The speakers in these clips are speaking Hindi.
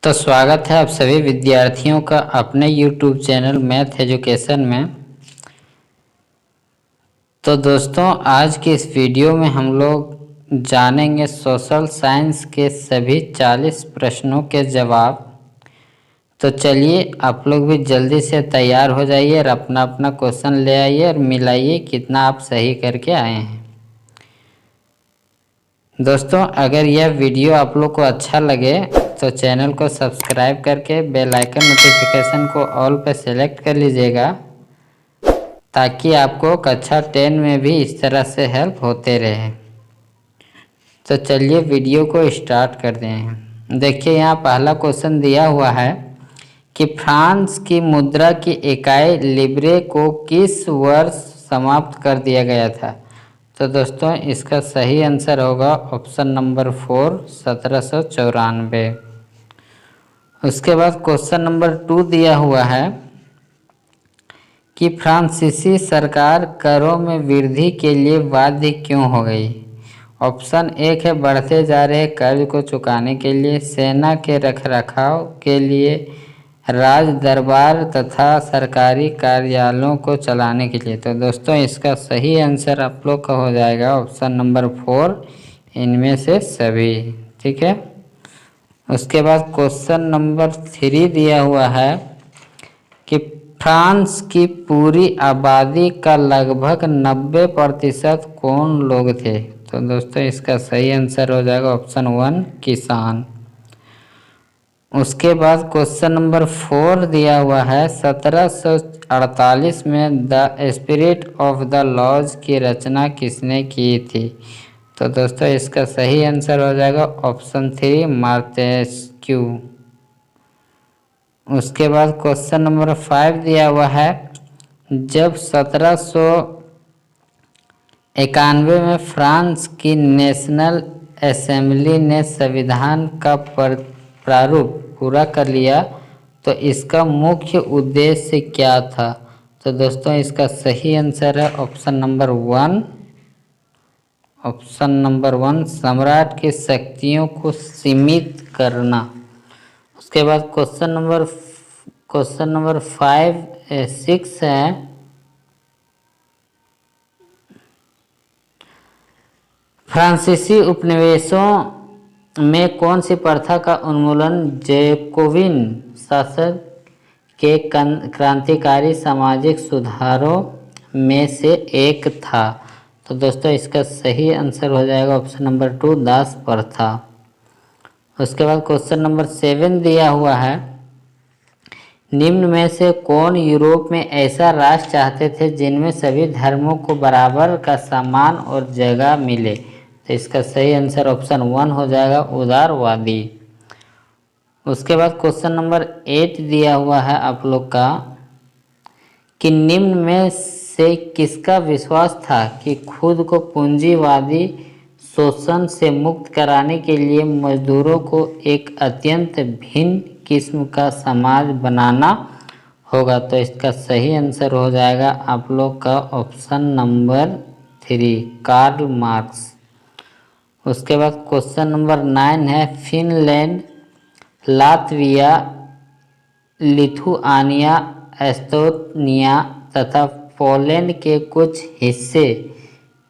तो स्वागत है आप सभी विद्यार्थियों का अपने YouTube चैनल मैथ एजुकेशन में। तो दोस्तों, आज के इस वीडियो में हम लोग जानेंगे सोशल साइंस के सभी 40 प्रश्नों के जवाब। तो चलिए आप लोग भी जल्दी से तैयार हो जाइए और अपना अपना क्वेश्चन ले आइए और मिलाइए कितना आप सही करके आए हैं। दोस्तों, अगर यह वीडियो आप लोग को अच्छा लगे तो चैनल को सब्सक्राइब करके बेल आइकन नोटिफिकेशन को ऑल पर सेलेक्ट कर लीजिएगा, ताकि आपको कक्षा 10 में भी इस तरह से हेल्प होते रहे। तो चलिए वीडियो को स्टार्ट करते हैं। देखिए, यहाँ पहला क्वेश्चन दिया हुआ है कि फ्रांस की मुद्रा की इकाई लिब्रे को किस वर्ष समाप्त कर दिया गया था। तो दोस्तों, इसका सही आंसर होगा ऑप्शन नंबर 4, 1794। उसके बाद क्वेश्चन नंबर 2 दिया हुआ है कि फ्रांसीसी सरकार करों में वृद्धि के लिए बाध्य क्यों हो गई। ऑप्शन 1 है बढ़ते जा रहे कर्ज को चुकाने के लिए, सेना के रखरखाव के लिए, राज दरबार तथा सरकारी कार्यालयों को चलाने के लिए। तो दोस्तों, इसका सही आंसर आप लोग का हो जाएगा ऑप्शन नंबर 4, इनमें से सभी। ठीक है। उसके बाद क्वेश्चन नंबर 3 दिया हुआ है कि फ्रांस की पूरी आबादी का लगभग 90% कौन लोग थे। तो दोस्तों, इसका सही आंसर हो जाएगा ऑप्शन 1, किसान। उसके बाद क्वेश्चन नंबर 4 दिया हुआ है 1748 में The Spirit of the Laws की रचना किसने की थी। तो दोस्तों, इसका सही आंसर हो जाएगा ऑप्शन 3, मार्टेस्क्यू। उसके बाद क्वेश्चन नंबर 5 दिया हुआ है जब 1791 में फ्रांस की नेशनल असेंबली ने संविधान का प्रारूप पूरा कर लिया तो इसका मुख्य उद्देश्य क्या था। तो दोस्तों, इसका सही आंसर है ऑप्शन नंबर 1, सम्राट की शक्तियों को सीमित करना। उसके बाद क्वेश्चन नंबर 6 है फ्रांसीसी उपनिवेशों में कौन सी प्रथा का उन्मूलन जैकोबिन शासन के क्रांतिकारी सामाजिक सुधारों में से एक था। तो दोस्तों, इसका सही आंसर हो जाएगा ऑप्शन नंबर 2, दास प्रथा। उसके बाद क्वेश्चन नंबर 7 दिया हुआ है निम्न में से कौन यूरोप में ऐसा राष्ट्र चाहते थे जिनमें सभी धर्मों को बराबर का सम्मान और जगह मिले। तो इसका सही आंसर ऑप्शन 1 हो जाएगा, उदारवादी। उसके बाद क्वेश्चन नंबर 8 दिया हुआ है आप लोग का कि निम्न में से किसका विश्वास था कि खुद को पूंजीवादी शोषण से मुक्त कराने के लिए मजदूरों को एक अत्यंत भिन्न किस्म का समाज बनाना होगा। तो इसका सही आंसर हो जाएगा आप लोग का ऑप्शन नंबर 3, कार्ल मार्क्स। उसके बाद क्वेश्चन नंबर 9 है फिनलैंड, लातविया, लिथुआनिया, एस्तोनिया तथा पोलैंड के कुछ हिस्से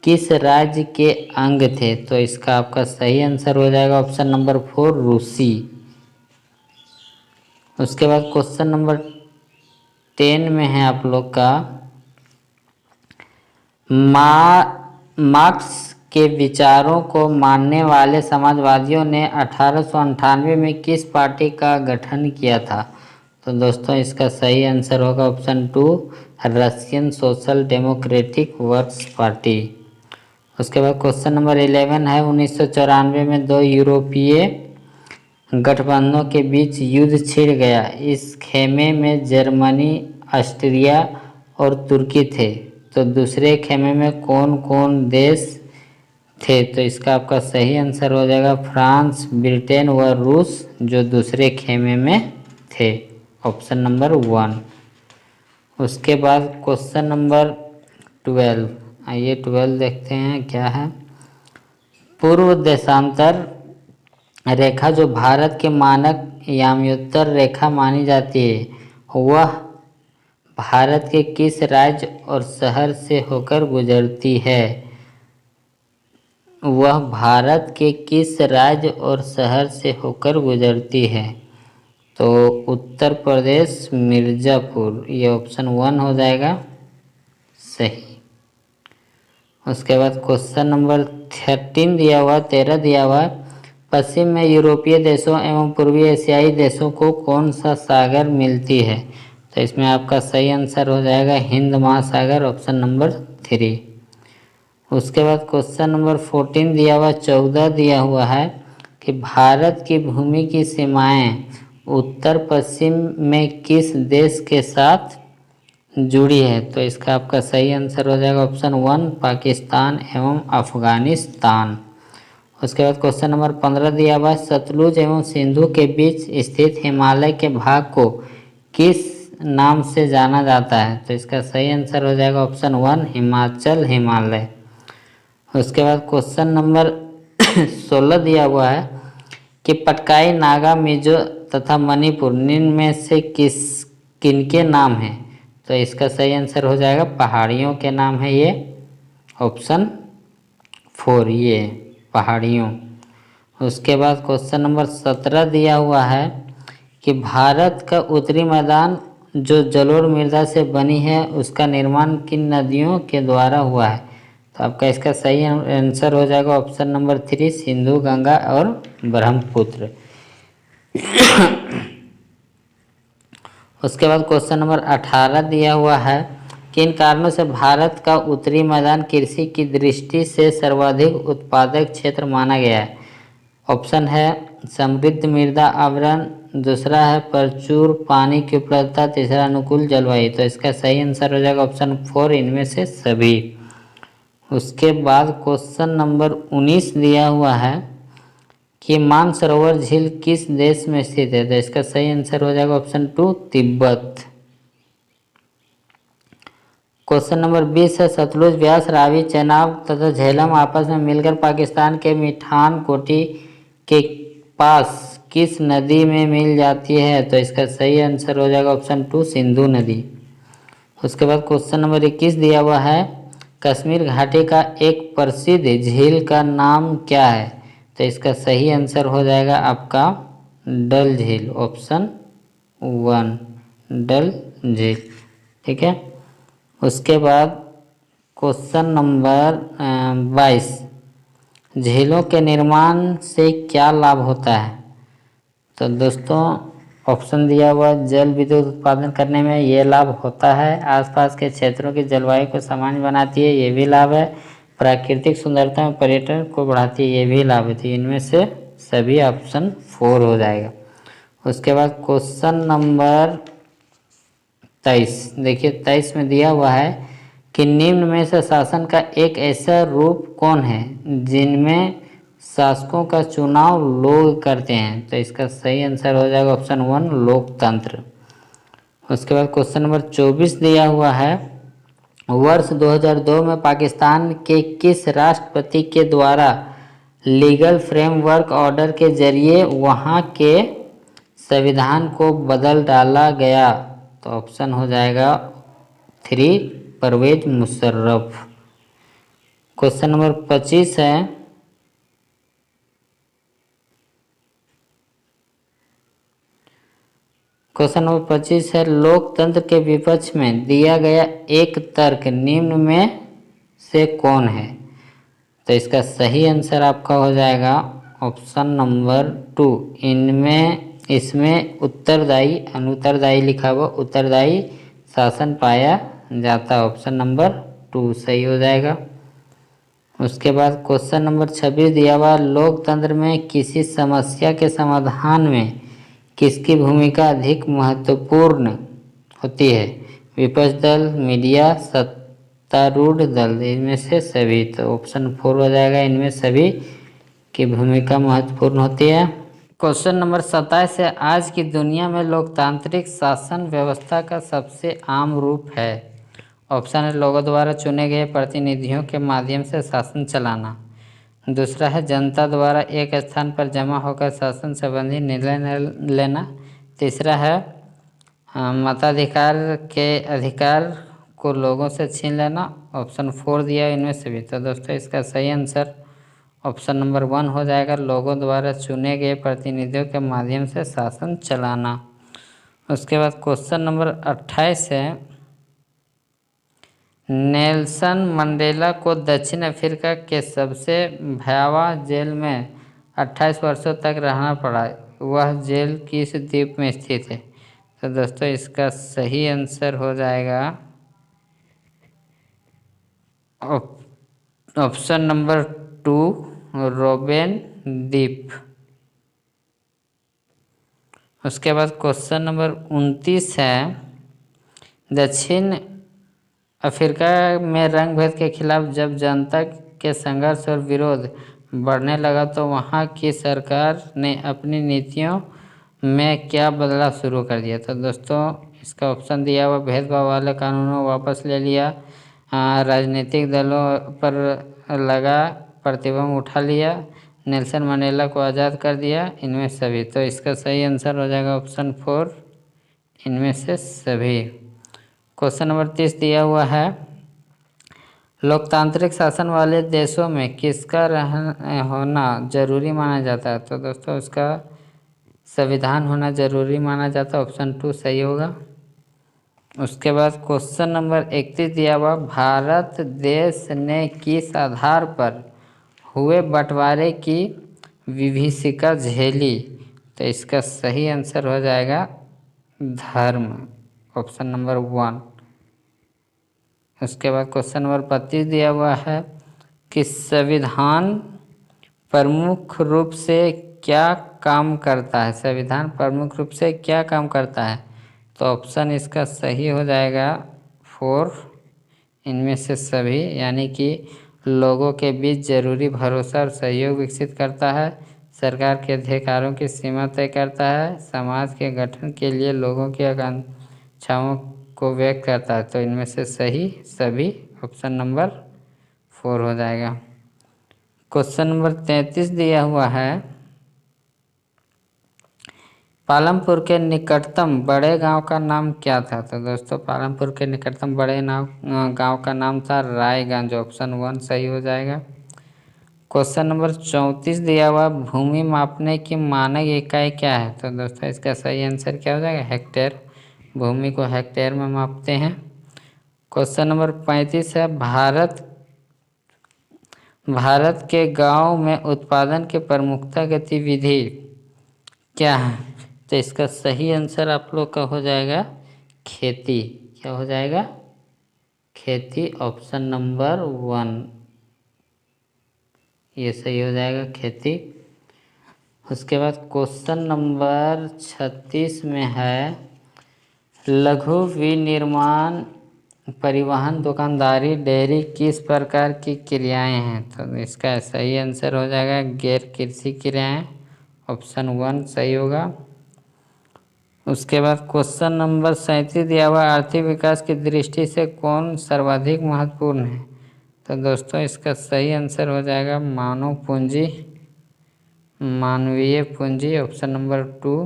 किस राज्य के अंग थे। तो इसका आपका सही आंसर हो जाएगा ऑप्शन नंबर 4, रूसी। उसके बाद क्वेश्चन नंबर 10 में है आप लोग का मार्क्स के विचारों को मानने वाले समाजवादियों ने 1898 में किस पार्टी का गठन किया था। तो दोस्तों, इसका सही आंसर होगा option 2, Russian social democratic workers party. उसके बाद क्वेश्चन नंबर 11 है 1994 में दो यूरोपीय गठबंधनों के बीच युद्ध छिड़ गया। इस खेमे में जर्मनी, ऑस्ट्रिया और तुर्की थे। तो दूसरे खेमे में कौन कौन देश थे। तो इसका आपका सही आंसर हो जाएगा फ्रांस, ब्रिटेन व रूस, जो दूसरे खेमे में थे, ऑप्शन नंबर 1। उसके बाद क्वेश्चन नंबर 12, आइए 12 देखते हैं क्या है। पूर्व देशांतर रेखा जो भारत के मानक याम्योत्तर रेखा मानी जाती है वह भारत के किस राज्य और शहर से होकर गुजरती है? वह भारत के किस राज्य और शहर से होकर गुजरती है? तो उत्तर प्रदेश मिर्ज़ापुर, ये ऑप्शन 1 हो जाएगा सही। उसके बाद क्वेश्चन नंबर 13 दिया हुआ पश्चिम में यूरोपीय देशों एवं पूर्वी एशियाई देशों को कौन सा सागर मिलती है? तो इसमें आपका सही आंसर हो जाएगा हिंद महासागर, ऑप्शन नंबर 3। उसके बाद क्वेश्चन नंबर 14 दिया हुआ है कि भारत की भूमि की सीमाएं उत्तर पश्चिम में किस देश के साथ जुड़ी है? तो इसका आपका सही आंसर हो जाएगा ऑप्शन 1 पाकिस्तान एवं अफगानिस्तान। उसके बाद क्वेश्चन नंबर 15 दिया हुआ सतलुज एवं सिंधु के बीच स्थित हिमालय के भाग को किस नाम से जाना जाता है? तो इसका सही आंसर हो जाएगा ऑप्शन 1 हिमाचल हिमालय। उसके बाद क्वेश्चन नंबर 16 दिया हुआ है कि पटकाई, नागा, मिजो तथा मणिपुर निम्न में से किनके नाम हैं? तो इसका सही आंसर हो जाएगा पहाड़ियों के नाम है ये, ऑप्शन 4 ये पहाड़ियों। उसके बाद क्वेश्चन नंबर 17 दिया हुआ है कि भारत का उत्तरी मैदान जो जलोढ़ मृदा से बनी है उसका निर्माण किन नदियों के द्वारा हुआ है? तो आपका इसका सही आंसर हो जाएगा ऑप्शन नंबर 3 सिंधु, गंगा और ब्रह्मपुत्र। उसके बाद क्वेश्चन नंबर 18 दिया हुआ है किन कारणों से भारत का उत्तरी मैदान कृषि की दृष्टि से सर्वाधिक उत्पादक क्षेत्र माना गया है? ऑप्शन है समृद्ध मृदा आवरण, दूसरा है प्रचुर पानी की उपलब्धता, तीसरा अनुकूल जलवायु। तो इसका सही आंसर हो जाएगा ऑप्शन 4 इनमें से सभी। उसके बाद क्वेश्चन नंबर 19 दिया हुआ है कि मानसरोवर झील किस देश में स्थित है? तो इसका सही आंसर हो जाएगा ऑप्शन 2 तिब्बत। क्वेश्चन नंबर 20 है सतलुज, व्यास, रावी, चेनाब तथा झेलम आपस में मिलकर पाकिस्तान के मिठान कोटी के पास किस नदी में मिल जाती है? तो इसका सही आंसर हो जाएगा ऑप्शन 2 सिंधु नदी। उसके बाद क्वेश्चन नंबर 21 दिया हुआ है कश्मीर घाटी का एक प्रसिद्ध झील का नाम क्या है? तो इसका सही आंसर हो जाएगा आपका डल झील, ऑप्शन 1 डल झील। ठीक है। उसके बाद क्वेश्चन नंबर 22 झीलों के निर्माण से क्या लाभ होता है? तो दोस्तों ऑप्शन दिया हुआ जल विद्युत उत्पादन करने में ये लाभ होता है, आसपास के क्षेत्रों की जलवायु को सामान्य बनाती है, ये भी लाभ है, प्राकृतिक सुंदरता में पर्यटन को बढ़ाती है, ये भी लाभ है। इनमें से सभी ऑप्शन 4 हो जाएगा। उसके बाद क्वेश्चन नंबर 23 देखिए 23 में दिया हुआ है कि निम्न में से शासन का एक ऐसा रूप कौन है जिनमें शासकों का चुनाव लोग करते हैं? तो इसका सही आंसर हो जाएगा ऑप्शन 1 लोकतंत्र। उसके बाद क्वेश्चन नंबर 24 दिया हुआ है वर्ष 2002 में पाकिस्तान के किस राष्ट्रपति के द्वारा लीगल फ्रेमवर्क ऑर्डर के जरिए वहां के संविधान को बदल डाला गया? तो ऑप्शन हो जाएगा 3 परवेज मुशर्रफ। क्वेश्चन नंबर 25 है क्वेश्चन नंबर 25 है लोकतंत्र के विपक्ष में दिया गया एक तर्क निम्न में से कौन है? तो इसका सही आंसर आपका हो जाएगा ऑप्शन नंबर 2 इसमें उत्तरदायी अनुत्तरदायी लिखा हुआ उत्तरदायी शासन पाया जाता है, ऑप्शन नंबर 2 सही हो जाएगा। उसके बाद क्वेश्चन नंबर 26 दिया हुआ लोकतंत्र में किसी समस्या के समाधान में किसकी भूमिका अधिक महत्वपूर्ण होती है? विपक्ष दल, मीडिया, सत्तारूढ़ दल, इनमें से सभी। तो ऑप्शन 4 हो जाएगा इनमें सभी की भूमिका महत्वपूर्ण होती है। क्वेश्चन नंबर 27 है आज की दुनिया में लोकतांत्रिक शासन व्यवस्था का सबसे आम रूप है? ऑप्शन है लोगों द्वारा चुने गए प्रतिनिधियों के माध्यम से शासन चलाना, दूसरा है जनता द्वारा एक स्थान पर जमा होकर शासन संबंधी निर्णय लेना। तीसरा है मताधिकार के अधिकार को लोगों से छीन लेना। ऑप्शन 4 दिया इनमें से भी। तो दोस्तों इसका सही आंसर ऑप्शन नंबर 1 हो जाएगा, लोगों द्वारा चुने गए प्रतिनिधियों के माध्यम से शासन चलाना। उसके बाद क्वेश्चन नंबर 28 है, नेल्सन मंडेला को दक्षिण अफ्रीका के सबसे भयावह जेल में 28 वर्षों तक रहना पड़ा। वह जेल किस द्वीप में स्थित है? तो दोस्तों इसका सही आंसर हो जाएगा ऑप्शन नंबर 2, रोबेन द्वीप। उसके बाद क्वेश्चन नंबर 29 है, दक्षिण अफ्रीका में रंग भेद के खिलाफ जब जनता के संघर्ष और विरोध बढ़ने लगा तो वहाँ की सरकार ने अपनी नीतियों में क्या बदलाव शुरू कर दिया? तो दोस्तों इसका ऑप्शन दिया हुआ, भेदभाव वाले कानूनों वापस ले लिया, राजनीतिक दलों पर लगा प्रतिबंध उठा लिया, नेल्सन मंडेला को आज़ाद कर दिया, इनमें सभी। तो इसका सही आंसर हो जाएगा ऑप्शन 4, इनमें से सभी। क्वेश्चन नंबर 30 दिया हुआ है, लोकतांत्रिक शासन वाले देशों में किसका होना जरूरी माना जाता है? तो दोस्तों इसका संविधान होना जरूरी माना जाता है, ऑप्शन 2 सही होगा। उसके बाद क्वेश्चन नंबर 31 दिया हुआ, भारत देश ने किस आधार पर हुए बंटवारे की विभीषिका झेली? तो इसका सही आंसर हो जाएगा धर्म, ऑप्शन नंबर 1। उसके बाद क्वेश्चन नंबर 32 दिया हुआ है कि संविधान प्रमुख रूप से क्या काम करता है? संविधान प्रमुख रूप से क्या काम करता है? तो ऑप्शन इसका सही हो जाएगा 4, इनमें से सभी, यानी कि लोगों के बीच जरूरी भरोसा और सहयोग विकसित करता है, सरकार के अधिकारों की सीमा तय करता है, समाज के गठन के लिए लोगों की आकांक्षाओं को व्यक्त करता है। तो इनमें से सही सभी, ऑप्शन नंबर 4 हो जाएगा। क्वेश्चन नंबर 33 दिया हुआ है, पालमपुर के निकटतम बड़े गांव का नाम क्या था? तो दोस्तों पालमपुर के निकटतम बड़े गांव का नाम था रायगंज, ऑप्शन 1 सही हो जाएगा। क्वेश्चन नंबर 34 दिया हुआ, भूमि मापने की मानक इकाई क्या है? तो दोस्तों इसका सही आंसर क्या हो जाएगा? हेक्टेयर। भूमि को हेक्टेयर में मापते हैं। क्वेश्चन नंबर 35 है, भारत के गांव में उत्पादन की प्रमुख गतिविधि क्या है? तो इसका सही आंसर आप लोग का हो जाएगा खेती। क्या हो जाएगा? खेती, ऑप्शन नंबर 1, ये सही हो जाएगा खेती। उसके बाद क्वेश्चन नंबर 36 में है, लघु विनिर्माण, परिवहन, दुकानदारी, डेयरी किस प्रकार की क्रियाएं हैं? तो इसका सही आंसर हो जाएगा गैर कृषि क्रियाएं, ऑप्शन 1 सही होगा। उसके बाद क्वेश्चन नंबर 37 दिया हुआ, आर्थिक विकास की दृष्टि से कौन सर्वाधिक महत्वपूर्ण है? तो दोस्तों इसका सही आंसर हो जाएगा मानव पूंजी, मानवीय पूंजी, ऑप्शन नंबर 2।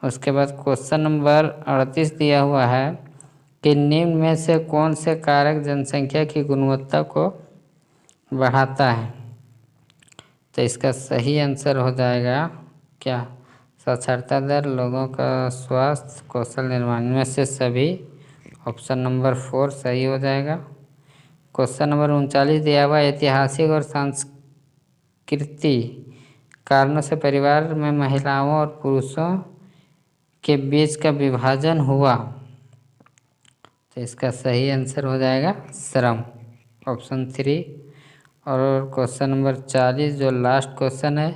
उसके बाद क्वेश्चन नंबर 38 दिया हुआ है कि निम्न में से कौन से कारक जनसंख्या की गुणवत्ता को बढ़ाता है? तो इसका सही आंसर हो जाएगा क्या? साक्षरता दर, लोगों का स्वास्थ्य, कौशल निर्माण, में से सभी, ऑप्शन नंबर 4 सही हो जाएगा। क्वेश्चन नंबर 39 दिया हुआ, ऐतिहासिक और सांस्कृतिक कारणों से परिवार में महिलाओं और पुरुषों के बीच का विभाजन हुआ। तो इसका सही आंसर हो जाएगा श्रम, ऑप्शन 3। और क्वेश्चन नंबर 40 जो लास्ट क्वेश्चन है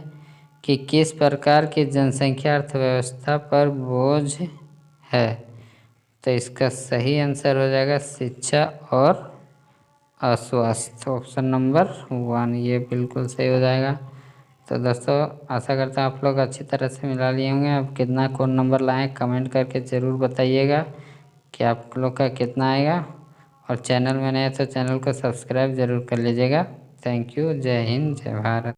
कि किस प्रकार की जनसंख्या अर्थव्यवस्था पर बोझ है? तो इसका सही आंसर हो जाएगा शिक्षा और अस्वास्थ्य, ऑप्शन नंबर 1, ये बिल्कुल सही हो जाएगा। तो दोस्तों आशा करता हूँ आप लोग अच्छी तरह से मिला लिए होंगे। अब कितना कौन नंबर लाएँ कमेंट करके ज़रूर बताइएगा कि आप लोग का कितना आएगा। और चैनल में नए तो चैनल को सब्सक्राइब ज़रूर कर लीजिएगा। Thank you. जय हिंद, जय भारत।